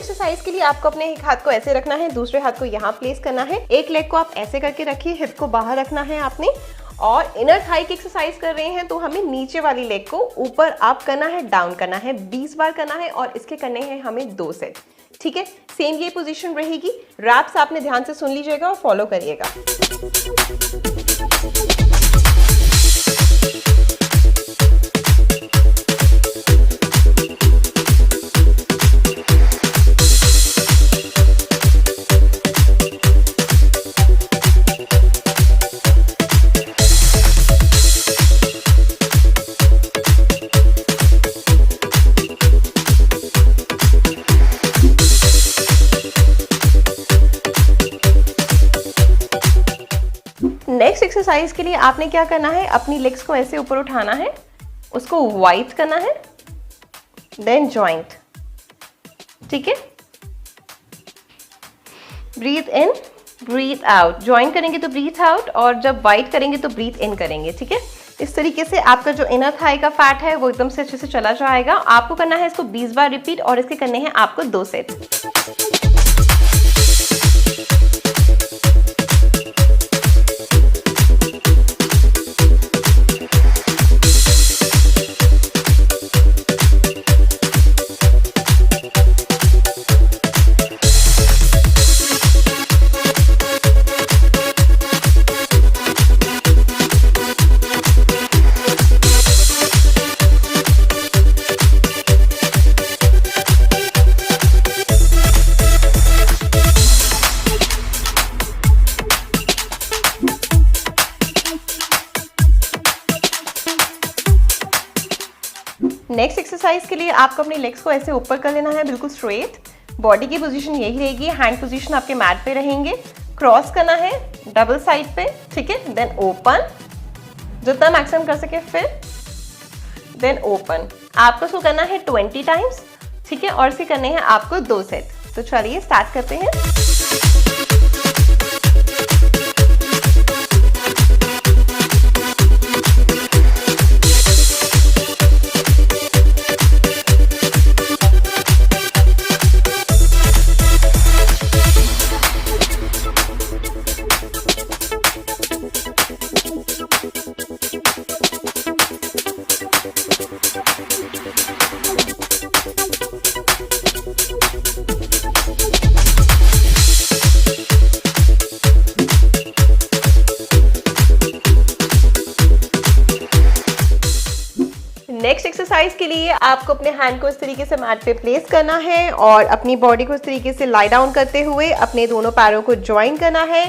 Exercise के लिए आपको अपने एक हाथ को ऐसे रखना है, दूसरे हाथ को यहाँ प्लेस करना है। एक लेग को आप ऐसे करके रखिए, हिप को बाहर रखना है आपने। और इनर थाई की एक्सरसाइज कर रहे हैं तो हमें नीचे वाली लेग को ऊपर अप करना है, डाउन करना है, 20 बार करना है और इसके करने हैं हमें 2 सेट। ठीक है, सेम ये पोजीशन रहेगी। रैप्स आपने ध्यान से सुन लीजिएगा और फॉलो करिएगा। नेक्स्ट एक्सरसाइज के लिए आपने क्या करना है, अपनी लेग्स को ऐसे ऊपर उठाना है, उसको वाइड करना है, देन जॉइंट। ठीक है, breathe in breathe out, joint करेंगे तो ब्रीथ आउट और जब वाइड करेंगे तो ब्रीथ इन करेंगे। ठीक है, इस तरीके से आपका जो इनर थाई का फैट है वो एकदम से अच्छे से चला जाएगा। आपको करना है इसको 20 बार रिपीट और इसके करने हैं आपको 2 सेट। नेक्स्ट एक्सरसाइज के लिए आपको अपनी लेग्स को ऐसे ऊपर कर लेना है, बिल्कुल स्ट्रेट। बॉडी की पोजीशन यही रहेगी, हैंड पोजीशन आपके मैट पे रहेंगे। क्रॉस करना है डबल साइड पे। ठीक है, देन ओपन, जितना मैक्सिमम कर सके, फिर देन ओपन। आपको इसको करना है 20 टाइम्स। ठीक है, और इसके करने हैं आपको 2 सेट। तो चलिए स्टार्ट करते हैं। नेक्स्ट एक्सरसाइज के लिए आपको अपने हैंड को इस तरीके से मैट पे प्लेस करना है और अपनी बॉडी को इस तरीके से लाई डाउन करते हुए अपने दोनों पैरों को ज्वाइन करना है।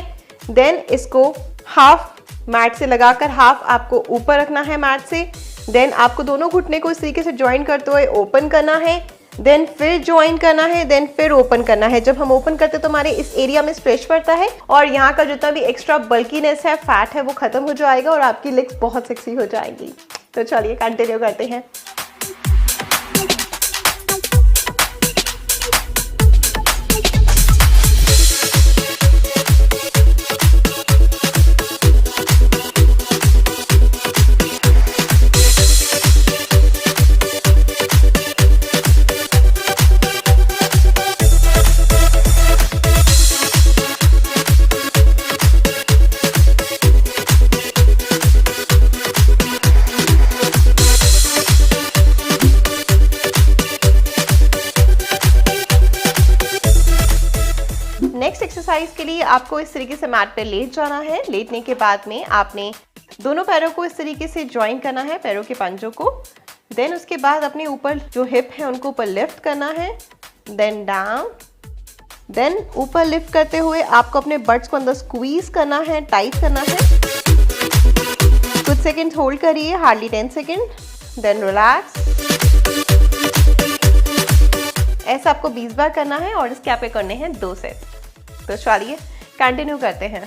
देन इसको हाफ मैट से लगाकर हाफ आपको ऊपर रखना है मैट से। देन आपको दोनों घुटने को इस तरीके से ज्वाइन करते हुए ओपन करना है, देन फिर ज्वाइन करना है, देन फिर ओपन करना है। जब हम ओपन करते हैं तो हमारे इस एरिया में स्ट्रेच पड़ता है और यहाँ का जितना भी एक्स्ट्रा बल्कीनेस है, फैट है, वो खत्म हो जाएगा और आपकी लेग्स बहुत सेक्सी हो जाएगी। तो चलिए कंटिन्यू करते हैं। नेक्स्ट एक्सरसाइज के लिए आपको इस तरीके से मैट पे लेट जाना है। लेटने के बाद में आपने दोनों पैरों को इस तरीके से ज्वाइन करना है, पैरों के पंजों को। देन उसके बाद अपने ऊपर जो हिप है उनको ऊपर लिफ्ट करना है, देन डाउन। देन ऊपर लिफ्ट करते हुए आपको अपने बट्स को अंदर स्क्वीज करना है, टाइट करना है। कुछ सेकंड होल्ड करिए, हार्डली 10 सेकंड, देन रिलैक्स। ऐसा आपको 20 बार करना है और इसके आप करने हैं 2 सेट। तो चलिए कंटिन्यू करते हैं।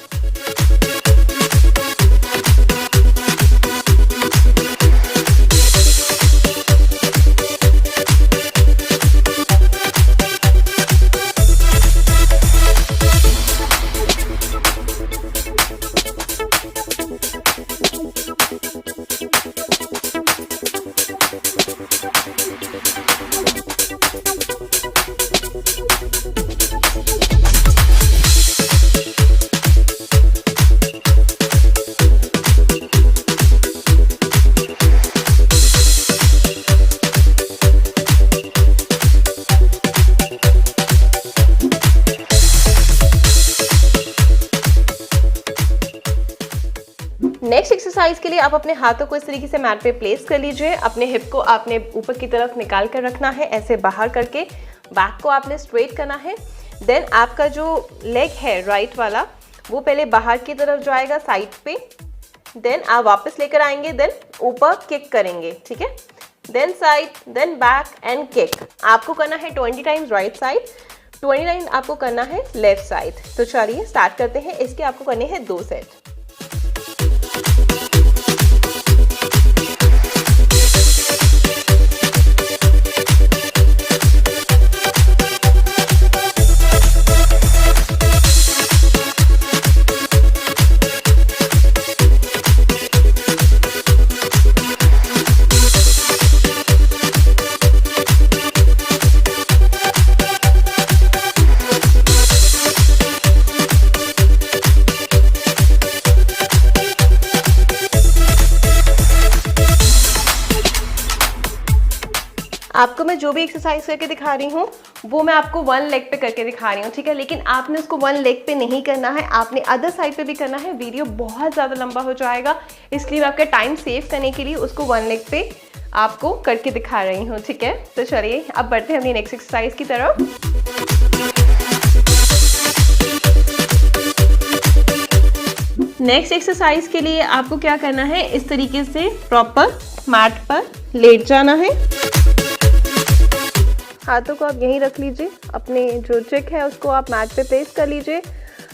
एक्सरसाइज के लिए आप अपने हाथों को इस तरीके से मैट पे प्लेस कर लीजिए। अपने हिप को आपने ऊपर की तरफ निकाल कर रखना है, ऐसे बाहर करके बैक को आपने स्ट्रेट करना है। देन आपका जो लेग है राइट वाला वो पहले बाहर की तरफ जाएगा साइड पे, देन आप वापस लेकर आएंगे, देन ऊपर किक करेंगे, ठीक है। Then side, then back and kick. आपको करना है 20 टाइम्स राइट साइड, 29 आपको करना है लेफ्ट साइड। तो चलिए स्टार्ट करते हैं। इसके आपको करने हैं 2 सेट। आपको मैं जो भी एक्सरसाइज करके दिखा रही हूँ वो मैं आपको 1 लेग पे करके दिखा रही हूँ, ठीक है। लेकिन आपने उसको 1 लेग पे नहीं करना है, आपने अदर साइड पे भी करना है। वीडियो बहुत ज़्यादा लंबा हो जाएगा, इसलिए मैं आपका टाइम सेव करने के लिए उसको 1 लेग पे आपको करके दिखा रही हूँ, ठीक है। तो चलिए अब बढ़ते हैं अपनी नेक्स्ट एक्सरसाइज की तरफ। नेक्स्ट एक्सरसाइज के लिए आपको क्या करना है, इस तरीके से प्रॉपर मैट पर लेट जाना है। हाथों को आप यहीं रख लीजिए, अपने जो चिक है उसको आप मैट पे प्लेस कर लीजिए।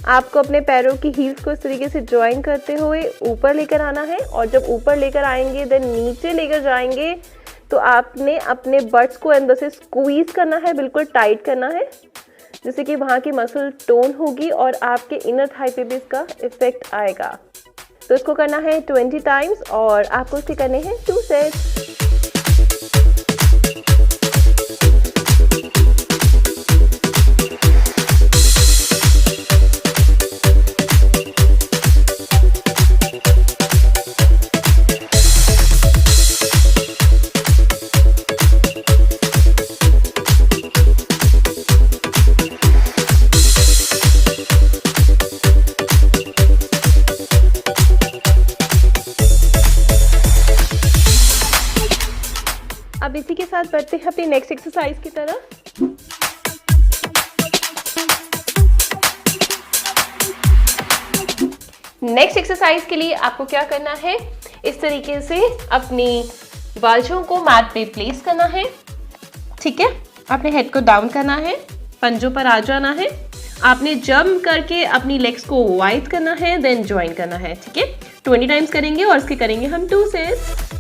आपको अपने पैरों की हील्स को इस तरीके से ज्वाइन करते हुए ऊपर लेकर आना है, और जब ऊपर लेकर आएंगे देन नीचे लेकर जाएंगे तो आपने अपने बट्स को अंदर से स्क्वीज करना है, बिल्कुल टाइट करना है, जिससे कि वहाँ की मसल टोन होगी और आपके इनर थाई पे भी इसका इफेक्ट आएगा। तो इसको करना है 20 टाइम्स और आपको इसके करने हैं 2 सेट्स। अब इसी के साथ बढ़ते हैं अपनी नेक्स्ट एक्सरसाइज की तरफ। नेक्स्ट एक्सरसाइज के लिए आपको क्या करना है, इस तरीके से अपनी बाजुओं को मैट पे प्लेस करना है, ठीक है। अपने हेड को डाउन करना है, पंजों पर आ जाना है। आपने जंप करके अपनी लेग्स को वाइड करना है, देन ज्वाइन करना है, ठीक है। 20 टाइम्स करेंगे और इसके करेंगे हम 2 सेट्स।